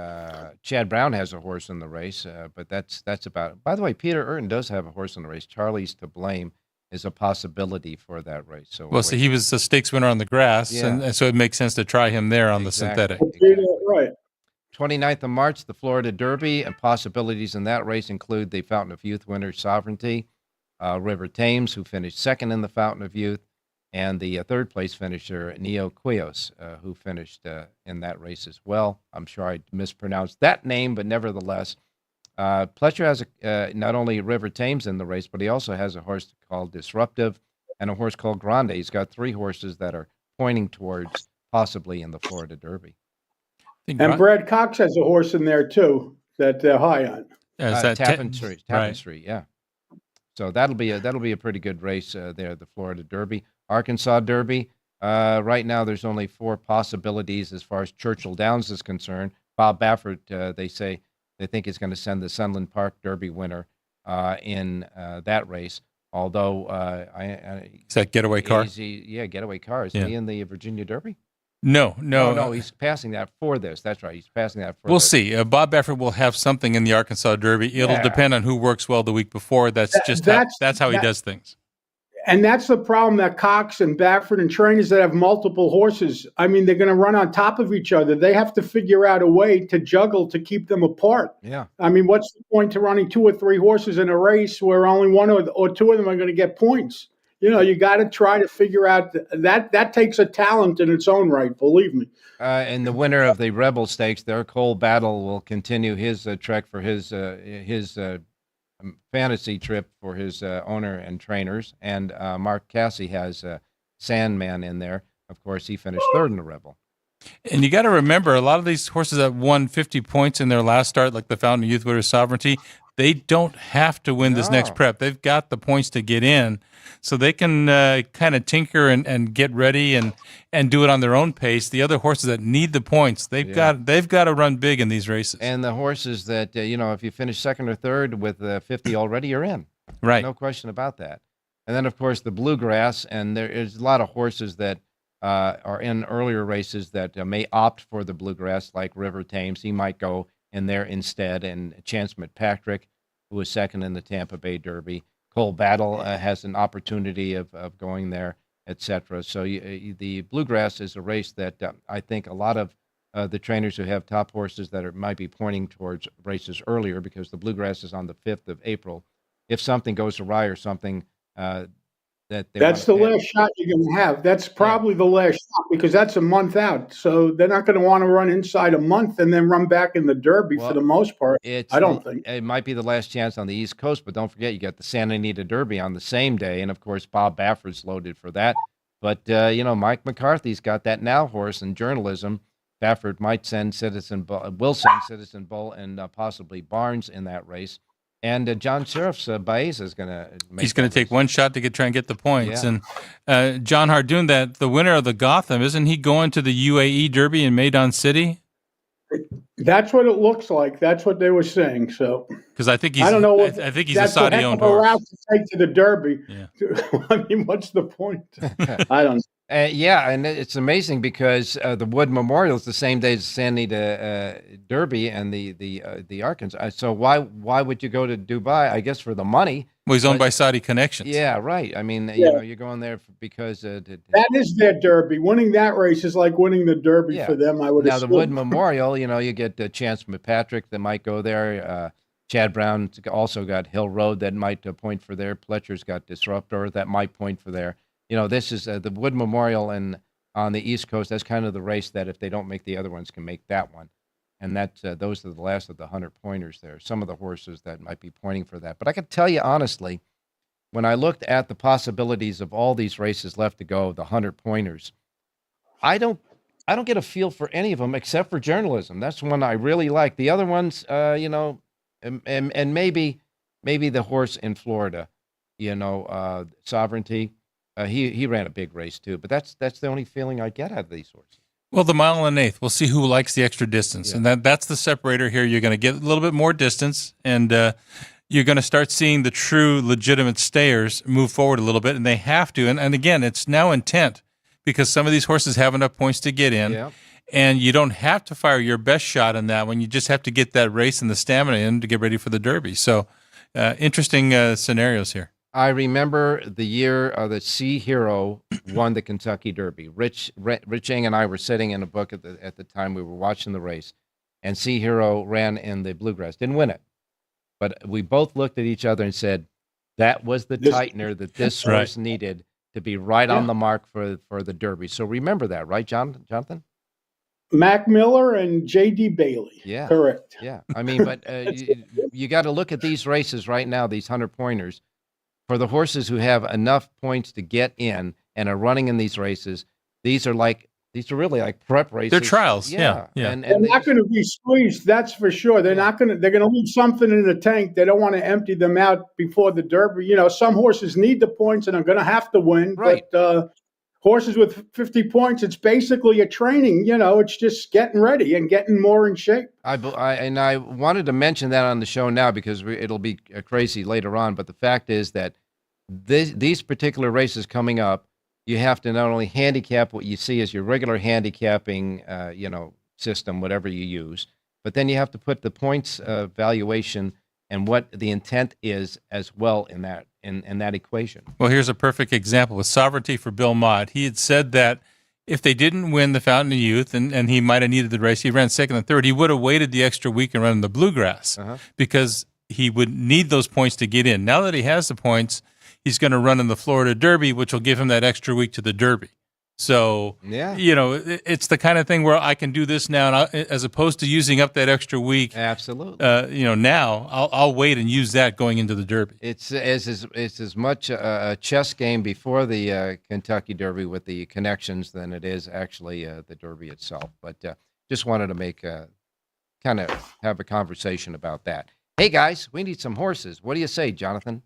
Chad Brown has a horse in the race, but that's about it. By the way, Peter Urton does have a horse in the race. Charlie's to Blame is a possibility for that race. So Well, so he was a stakes winner on the grass, and so it makes sense to try him there on the synthetic. Right. 29th of March, the Florida Derby, and possibilities in that race include the Fountain of Youth winner Sovereignty, River Thames, who finished second in the Fountain of Youth, and the third place finisher, Neo Quios, who finished in that race as well. I'm sure I mispronounced that name, but nevertheless, Pletcher has not only River Thames in the race, but he also has a horse called Disruptive and a horse called Grande. He's got three horses that are pointing towards possibly in the Florida Derby. And Brad Cox has a horse in there too that they're high on. Tapestry, yeah. So that'll be a pretty good race there, the Florida Derby. Arkansas Derby, right now there's only 4 possibilities as far as Churchill Downs is concerned. Bob Baffert, they think is going to send the Sunland Park Derby winner in that race. Although, is that Getaway Car? Getaway Car. Is he in the Virginia Derby? No. He's passing that for this. That's right. He's passing that for We'll this. see. Bob Baffert will have something in the Arkansas Derby. It'll depend on who works well the week before. That's how he does things. And that's the problem that Cox and Baffert and trainers that have multiple horses, I mean, they're going to run on top of each other. They have to figure out a way to juggle to keep them apart. Yeah. I mean, what's the point to running 2 or 3 horses in a race where only 1 or 2 of them are going to get points? You got to try to figure out that takes a talent in its own right, believe me. And the winner of the Rebel Stakes there, Cole Battle, will continue his trek for his fantasy trip for his owner and trainers. And Mark Cassie has Sandman in there. Of course, he finished 3rd in the Rebel. And you got to remember, a lot of these horses that won 50 points in their last start, like the Fountain of Youth winner Sovereignty, they don't have to win this next prep. They've got the points to get in, so they can kind of tinker and get ready and do it on their own pace. The other horses that need the points, they've got to run big in these races. And the horses that if you finish 2nd or 3rd with 50 already, you're in. Right, no question about that. And then of course the Bluegrass, and there is a lot of horses that are in earlier races that may opt for the Bluegrass, like River Thames. He might go in there instead, and Chance McPatrick, who was 2nd in the Tampa Bay Derby. Cole Battle has an opportunity of going there, etc. So the Bluegrass is a race that I think a lot of the trainers who have top horses that might be pointing towards races earlier, because the Bluegrass is on the 5th of April. If something goes awry or something that's the last shot you're going to have. That's probably the last shot, because that's a month out. So they're not going to want to run inside a month and then run back in the Derby for the most part. I don't think. It might be the last chance on the East Coast, but don't forget you got the Santa Anita Derby on the same day. And, of course, Bob Baffert's loaded for that. But, Mike McCarthy's got that now horse in journalism. Baffert might send will send Citizen Bull and possibly Barnes in that race. And John Sheriff's Baeza is going to He's going to take one shot to try and get the points. Yeah. And John Hardoon, the winner of the Gotham, isn't he going to the UAE Derby in Maidan City? That's what it looks like. That's what they were saying. So, because I think I don't know. I think he's a Saudi-owned horse. Allowed to take to the Derby. Yeah. I mean, what's the point? I don't know. And it's amazing because the Wood Memorial is the same day as the Santa Anita Derby and the Arkansas. So why would you go to Dubai? I guess for the money, Well, he's owned by Saudi connections. Yeah, right. I mean, Yeah. you're going there because That is their Derby. Winning that race is like winning the Derby for them, I would now assume. the Wood Memorial, you get Chance McPatrick that might go there. Chad Brown also got Hill Road that might point for there. Pletcher's got Disruptor that might point for there. This is the Wood Memorial, and on the East Coast, that's kind of the race that if they don't make the other ones, can make that one. And those are the last of the 100 pointers there. Some of the horses that might be pointing for that. But I can tell you honestly, when I looked at the possibilities of all these races left to go, the 100 pointers, I don't get a feel for any of them except for Journalism. That's one I really like. The other ones, and maybe the horse in Florida, Sovereignty. He ran a big race too, but that's the only feeling I get out of these horses. Well, the mile and an eighth, we'll see who likes the extra distance. And that's the separator here. You're going to get a little bit more distance, and you're going to start seeing the true legitimate stayers move forward a little bit, and they have to. And again, it's now intent because some of these horses have enough points to get in. Yeah. And you don't have to fire your best shot in that one. You just have to get that race and the stamina in to get ready for the Derby. So interesting scenarios here. I remember the year that Sea Hero won the Kentucky Derby. Rich Eng and I were sitting in a book at the time we were watching the race, and Sea Hero ran in the Bluegrass. Didn't win it, but we both looked at each other and said, that was the tightener that this horse needed to be right on the mark for the Derby. So remember that, right, Jonathan? Mac Miller and J.D. Bailey. Yeah. Correct. Yeah. I mean, but you got to look at these races right now, these 100 pointers. For the horses who have enough points to get in and are running in these races, these are really like prep races. They're trials. Yeah. And they're not going to be squeezed, that's for sure. They're going to leave something in the tank. They don't want to empty them out before the Derby. Some horses need the points and are going to have to win. Right. But horses with 50 points, it's basically a training. It's just getting ready and getting more in shape. I wanted to mention that on the show now because it'll be crazy later on. But the fact is that these particular races coming up, you have to not only handicap what you see as your regular handicapping, system, whatever you use, but then you have to put the points valuation and what the intent is as well in that equation. Well, here's a perfect example with Sovereignty for Bill Mott. He had said that if they didn't win the Fountain of Youth, and he might have needed the race, he ran second and third, he would have waited the extra week and run the Bluegrass because he would need those points to get in. Now that he has the points, he's going to run in the Florida Derby, which will give him that extra week to the Derby. So, it's the kind of thing where I can do this now, and as opposed to using up that extra week. Absolutely. Now I'll wait and use that going into the Derby. It's as much a chess game before the Kentucky Derby with the connections than it is actually the Derby itself. But just wanted to make kind of have a conversation about that. Hey guys, we need some horses. What do you say, Jonathan?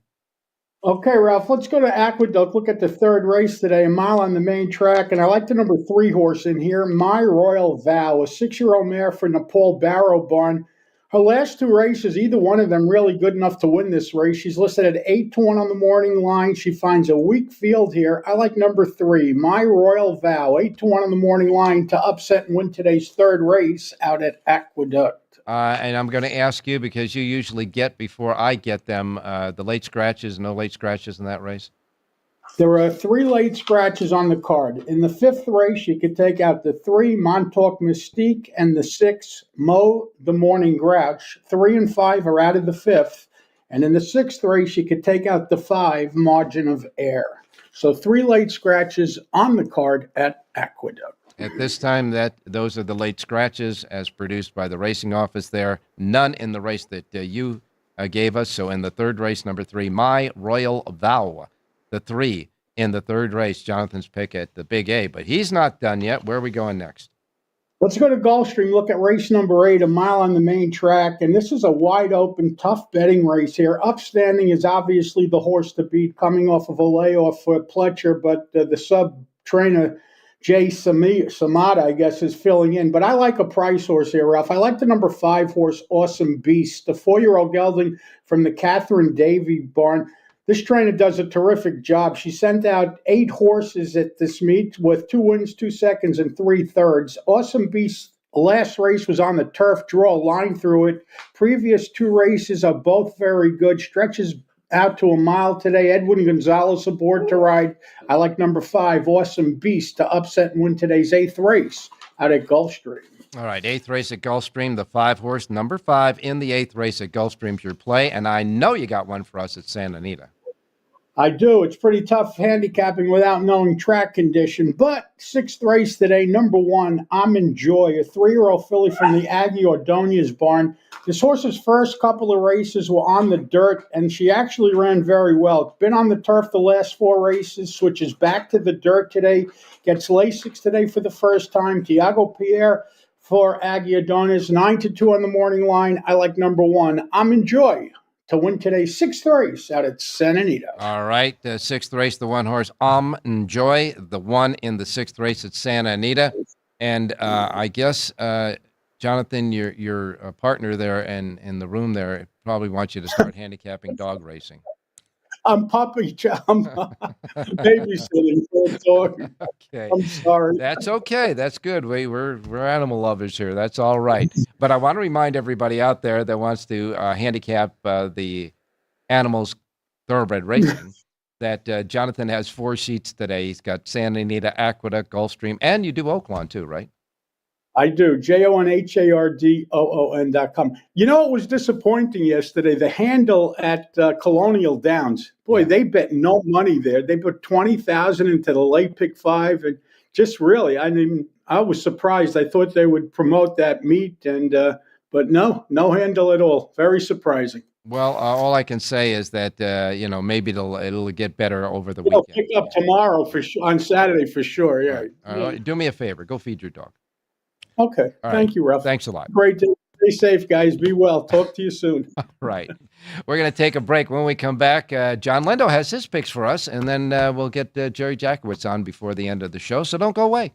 Okay, Ralph, let's go to Aqueduct, look at the third race today, a mile on the main track. And I like the number 3 horse in here, My Royal Vow, a 6-year-old mare for Nepal Barrow Barn. Her last 2 races, either one of them really good enough to win this race. She's listed at 8-1 on the morning line. She finds a weak field here. I like number 3, My Royal Vow, 8-1 on the morning line to upset and win today's third race out at Aqueduct. And I'm going to ask you, because you usually get before I get them, the late scratches, no late scratches in that race? There are 3 late scratches on the card. In the 5th race, you could take out the 3, Montauk Mystique, and the 6, Mo the Morning Grouch. 3 and 5 are out of the 5th. And in the 6th race, you could take out the 5, Margin of Air. So 3 late scratches on the card at Aqueduct. At this time, those are the late scratches as produced by the racing office there. None in the race that you gave us. So in the third race, number 3, My Royal Vow. The 3 in the third race, Jonathan's pick at the Big A. But he's not done yet. Where are we going next? Let's go to Gulfstream, look at race number 8, a mile on the main track. And this is a wide open, tough betting race here. Upstanding is obviously the horse to beat, coming off of a layoff for Pletcher, but the sub-trainer, Jay Samada, I guess, is filling in. But I like a price horse here, Ralph. I like the number 5 horse, Awesome Beast, the 4-year-old gelding from the Catherine Davy barn. This trainer does a terrific job. She sent out 8 horses at this meet with 2 wins, 2 seconds, and 3 thirds. Awesome Beast, last race was on the turf, draw a line through it. Previous 2 races are both very good. Stretches out to a mile today. Edwin Gonzalez aboard to ride. I like number 5, Awesome Beast, to upset and win today's 8th race out at Gulfstream. All right, 8th race at Gulfstream, the 5-horse, number 5 in the 8th race at Gulfstream's your play, and I know you got one for us at Santa Anita. I do. It's pretty tough handicapping without knowing track condition. But 6th race today, number 1, I'm Enjoy, a 3-year-old filly from the Aggie Ordonez barn. This horse's first couple of races were on the dirt, and she actually ran very well. Been on the turf the last 4 races, switches back to the dirt today, gets Lasix today for the first time. Tiago Pierre for Aggie Ordonez, 9-2 on the morning line. I like number 1, I'm Enjoy, to win today's 6th race out at Santa Anita. All right, the 6th race, the 1-horse, Enjoy, the 1 in the 6th race at Santa Anita. And I guess, Jonathan, your partner there and in the room there probably wants you to start handicapping dog racing. I'm babysitting for a dog. Okay. I'm sorry. That's okay. That's good. We're animal lovers here. That's all right. But I want to remind everybody out there that wants to handicap the animals thoroughbred racing that Jonathan has 4 sheets today. He's got Santa Anita, Aqueduct, Gulfstream, and you do Oaklawn too, right? I do. JONHARDOON.com. You know, it was disappointing yesterday. The handle at Colonial Downs. Boy, they bet no money there. They put $20,000 into the late pick 5, and just really, I was surprised. I thought they would promote that meet, and but no handle at all. Very surprising. Well, all I can say is that maybe it'll get better over the weekend. Pick up tomorrow for sure, on Saturday for sure. Yeah. All right. Do me a favor. Go feed your dog. Okay. All Thank right. you, Ralph. Thanks a lot. Great day. Stay safe, guys. Be well. Talk to you soon. Right. We're going to take a break. When we come back, John Lindo has his picks for us, and then we'll get Jerry Jackowitz on before the end of the show, so don't go away.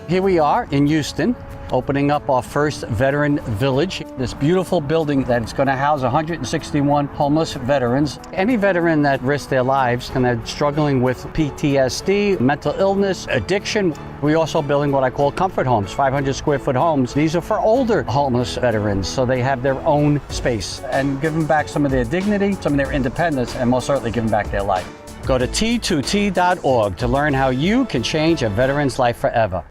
Here we are in Houston, opening up our first veteran village. This beautiful building that is going to house 161 homeless veterans. Any veteran that risks their lives and they're struggling with PTSD, mental illness, addiction. We're also building what I call comfort homes, 500 square foot homes. These are for older homeless veterans, so they have their own space and give them back some of their dignity, some of their independence, and most certainly give them back their life. Go to T2T.org to learn how you can change a veteran's life forever.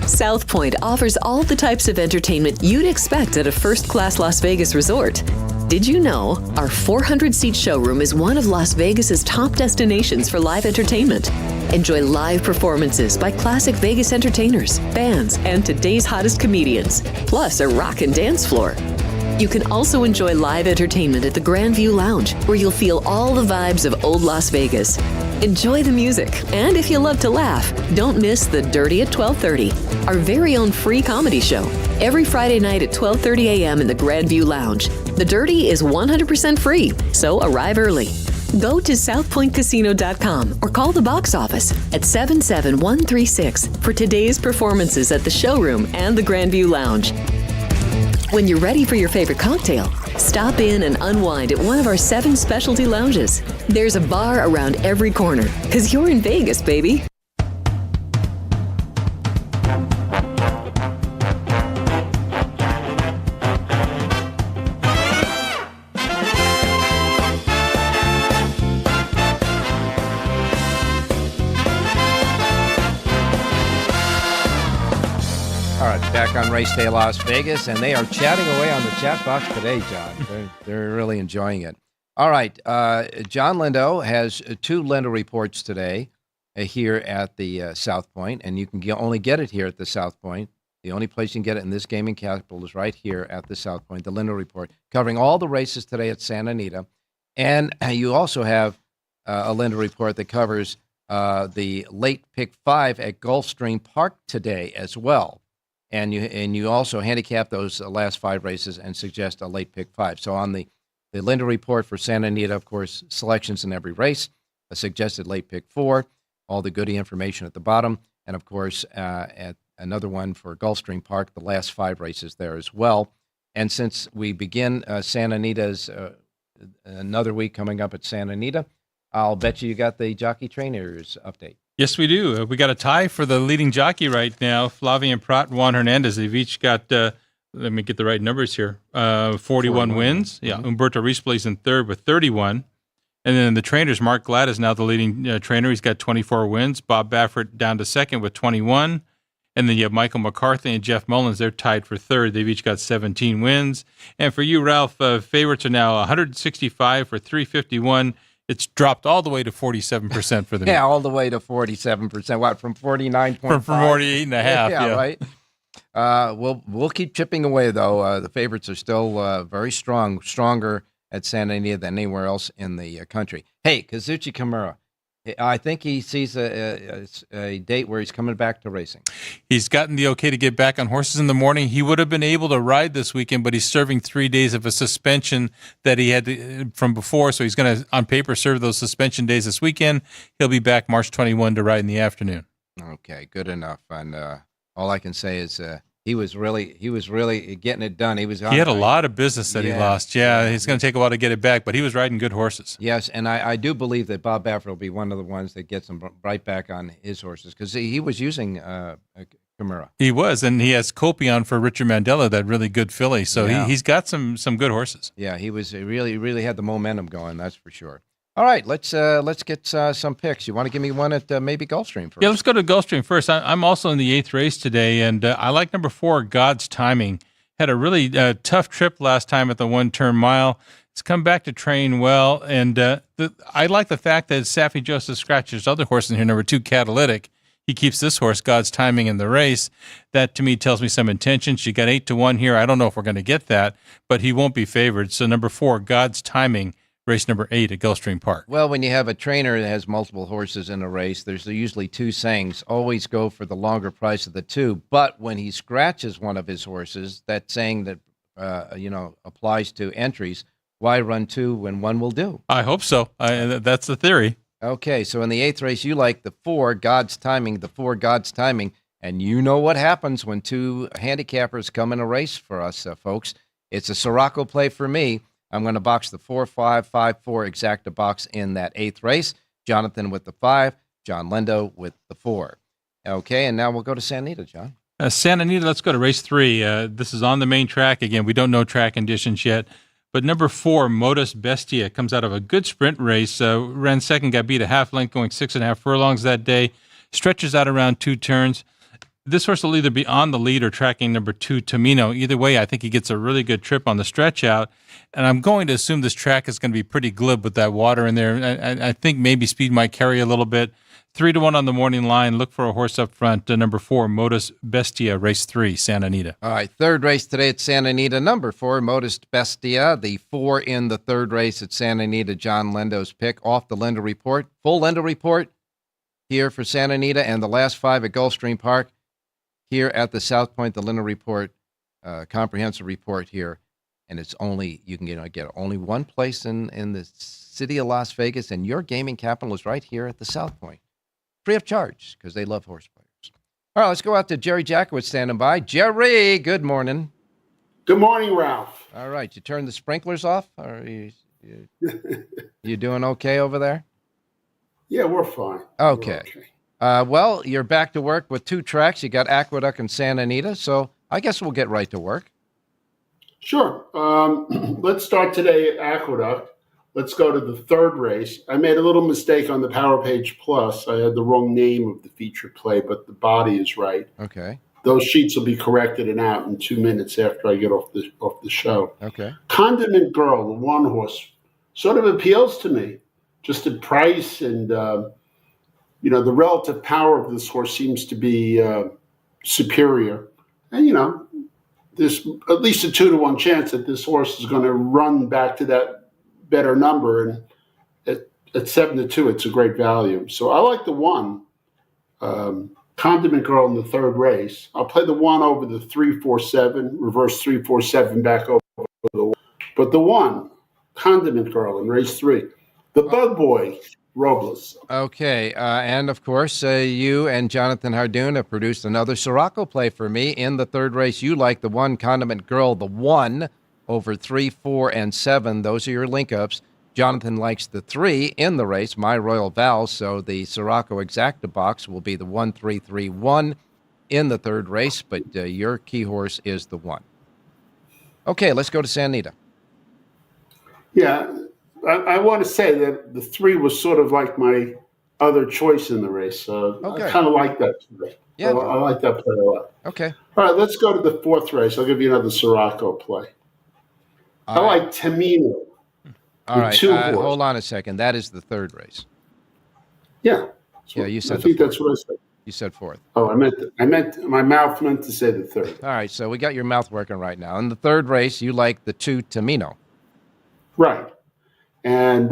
South Point offers all the types of entertainment you'd expect at a first-class Las Vegas resort. Did you know our 400-seat showroom is one of Las Vegas's top destinations for live entertainment? Enjoy live performances by classic Vegas entertainers, bands, and today's hottest comedians, plus a rock and dance floor. You can also enjoy live entertainment at the Grandview Lounge, where you'll feel all the vibes of old Las Vegas. Enjoy the music, and if you love to laugh, don't miss The Dirty at 12:30, our very own free comedy show. Every Friday night at 12:30 a.m. in the Grandview Lounge. The Dirty is 100% free, so arrive early. Go to southpointcasino.com or call the box office at 77136 for today's performances at the showroom and the Grandview Lounge. When you're ready for your favorite cocktail, stop in and unwind at one of our 7 specialty lounges. There's a bar around every corner, because you're in Vegas, baby. Back on Race Day Las Vegas, and they are chatting away on the chat box today, John. They're really enjoying it. All right, John Lindo has 2 Lindo reports today here at the South Point, and you can only get it here at the South Point. The only place you can get it in this gaming capital is right here at the South Point, the Lindo report, covering all the races today at Santa Anita. And you also have a Lindo report that covers the late pick 5 at Gulfstream Park today as well. And you also handicap those last 5 races and suggest a late pick 5. So on the Lindo report for Santa Anita, of course, selections in every race, a suggested late pick 4, all the goodie information at the bottom, and of course, at another one for Gulfstream Park, the last 5 races there as well. And since we begin Santa Anita's another week coming up at Santa Anita, I'll bet you got the jockey trainers update. Yes, we do. We got a tie for the leading jockey right now. Flavien Prat and Juan Hernandez. They've each got let me get the right numbers here. 41 wins. Yeah, Umberto Rispoli in third with 31. And then the trainers, Mark Glad is now the leading trainer. He's got 24 wins. Bob Baffert down to second with 21. And then you have Michael McCarthy and Jeff Mullins. They're tied for third. They've each got 17 wins. And for you, Ralph, favorites are now 165 for 351. It's dropped all the way to 47% for the Yeah, all the way to 47%. What, from 49.5? From 48.5. Yeah, right. We'll keep chipping away, though. The favorites are still very strong, stronger at Santa Anita than anywhere else in the country. Hey, Kazuchi Kimura, I think he sees a date where he's coming back to racing. He's gotten the okay to get back on horses in the morning. He would have been able to ride this weekend, but he's serving 3 days of a suspension that he had from before. So he's going to, on paper, serve those suspension days this weekend. He'll be back March 21 to ride in the afternoon. Okay, good enough. And all I can say is he was really getting it done. He had a lot of business that he lost. Yeah, it's going to take a while to get it back, but he was riding good horses. Yes, and I do believe that Bob Baffert will be one of the ones that gets him right back on his horses because he was using Kimura. He was, and he has Copion for Richard Mandela, that really good filly. So he's got some good horses. Yeah, he really had the momentum going. That's for sure. All right, let's get some picks. You want to give me one at maybe Gulfstream first? Yeah, let's go to Gulfstream first. I'm also in the 8th race today, and I like number 4, God's Timing. Had a really tough trip last time at the 1-turn mile. It's come back to train well, and I like the fact that Saffie Joseph scratches other horse in here, number 2, Catalytic. He keeps this horse, God's Timing, in the race. That, to me, tells me some intention. She got 8-1 here. I don't know if we're going to get that, but he won't be favored. So number 4, God's Timing, race number 8 at Gulfstream Park. Well, when you have a trainer that has multiple horses in a race, there's usually 2 sayings. Always go for the longer price of the 2. But when he scratches one of his horses, that saying that applies to entries. Why run 2 when 1 will do? I hope so. That's the theory. Okay, so in the 8th race, you like the 4, God's Timing, and you know what happens when 2 handicappers come in a race for us, folks. It's a Siraco play for me. I'm going to box the 4-5-5-4 exacta box in that 8th race. Jonathan with the 5, John Lindo with the 4. Okay, and now we'll go to Santa Anita, John. Santa Anita, let's go to race 3. This is on the main track. Again, we don't know track conditions yet. But number 4, Modus Bestia, comes out of a good sprint race. Ran second, got beat a half length, going 6.5 furlongs that day. Stretches out around 2 turns. This horse will either be on the lead or tracking number 2, Tamino. Either way, I think he gets a really good trip on the stretch out. And I'm going to assume this track is going to be pretty glib with that water in there. I think maybe speed might carry a little bit. 3-1 on the morning line. Look for a horse up front. Number 4, Modus Bestia, race 3, Santa Anita. All right, 3rd race today at Santa Anita. Number 4, Modus Bestia. The 4 in the 3rd race at Santa Anita, John Lindo's pick. Off the Lindo report. Full Lindo report here for Santa Anita. And the last 5 at Gulfstream Park. Here at the South Point, the Lindo report, comprehensive report here, and it's only you can get only one place in the city of Las Vegas, and your gaming capital is right here at the South Point, free of charge because they love horse players. All right, let's go out to Jerry Jackowitz standing by. Jerry, good morning. Good morning, Ralph. All right, you turned the sprinklers off, or are you doing okay over there? Yeah, we're fine. Okay. Well, you're back to work with 2 tracks. You got Aqueduct and Santa Anita, so I guess we'll get right to work. Sure. Let's start today at Aqueduct. Let's go to the 3rd race. I made a little mistake on the Power Page Plus. I had the wrong name of the featured play, but the body is right. Okay. Those sheets will be corrected and out in 2 minutes after I get off the show. Okay. Condiment Girl, the 1 horse, sort of appeals to me. Just the price and the relative power of this horse seems to be superior. And, there's at least a 2-1 chance that this horse is going to run back to that better number. And at 7-2, it's a great value. So I like the 1, Condiment Girl in the 3rd race. I'll play the 1 over the 3-4-7, reverse 3-4-7 back over the 1. But the 1, Condiment Girl in race 3. The Bug Boy, Robles. Okay, and of course, you and Jonathan Hardoon have produced another Siraco play for me. In the 3rd race, you like the 1, Condiment Girl, the 1 over 3, 4, and 7. Those are your link-ups. Jonathan likes the 3 in the race, My Royal Vow, so the Siraco exacta box will be the 1-3-3-1 in the 3rd race, but your key horse is the 1. Okay, let's go to Santa Anita. Yeah, I want to say that the 3 was sort of like my other choice in the race. So Okay. I kind of like that play. Yeah. I like that play a lot. Okay. All right, let's go to the 4th race. I'll give you another Siraco play. I like Tamino. All right. 2 horse. Hold on a second. That is the 3rd race. Yeah. Yeah, you said I think the that's what I said. You said 4th. Oh, my mouth meant to say the 3rd. All right, so we got your mouth working right now. In the 3rd race, you like the 2 Tamino. Right. And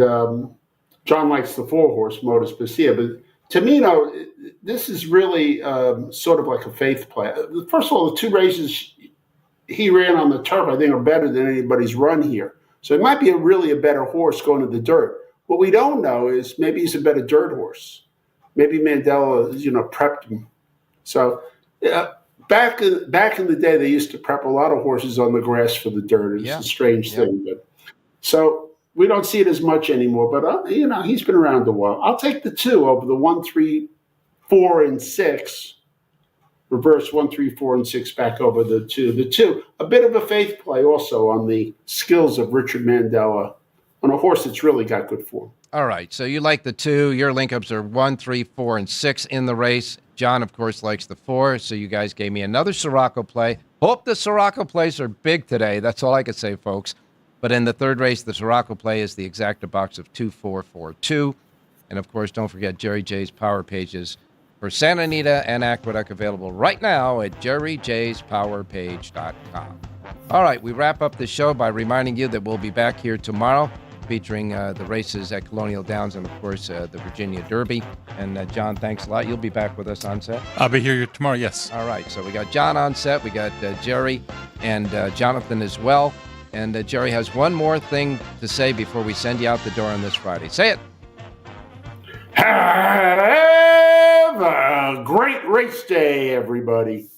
John likes the 4 horse, Modus Pacia. But Tamino, this is really sort of like a faith play. First of all, the 2 races he ran on the turf, I think, are better than anybody's run here. So it might be really a better horse going to the dirt. What we don't know is maybe he's a better dirt horse. Maybe Mandela, prepped him. So back in the day, they used to prep a lot of horses on the grass for the dirt. It's a strange thing. But so we don't see it as much anymore. But, he's been around a while. I'll take the 2 over the 1, 3, 4, and 6. Reverse 1, 3, 4, and 6 back over the 2. The 2, a bit of a faith play also on the skills of Richard Mandela on a horse that's really got good form. All right, so you like the 2. Your link-ups are 1, 3, 4, and 6 in the race. John, of course, likes the 4, so you guys gave me another Siraco play. Hope the Siraco plays are big today. That's all I can say, folks. But in the 3rd race, the Siraco play is the exacta box of 2, 4, 4, 2. And, of course, don't forget Jerry J's Power Pages for Santa Anita and Aqueduct, available right now at jerryjspowerpage.com. All right, we wrap up the show by reminding you that we'll be back here tomorrow featuring the races at Colonial Downs and, of course, the Virginia Derby. And, John, thanks a lot. You'll be back with us on set? I'll be here tomorrow, yes. All right, so we got John on set. We got Jerry and Jonathan as well. And Jerry has one more thing to say before we send you out the door on this Friday. Say it. Have a great race day, everybody.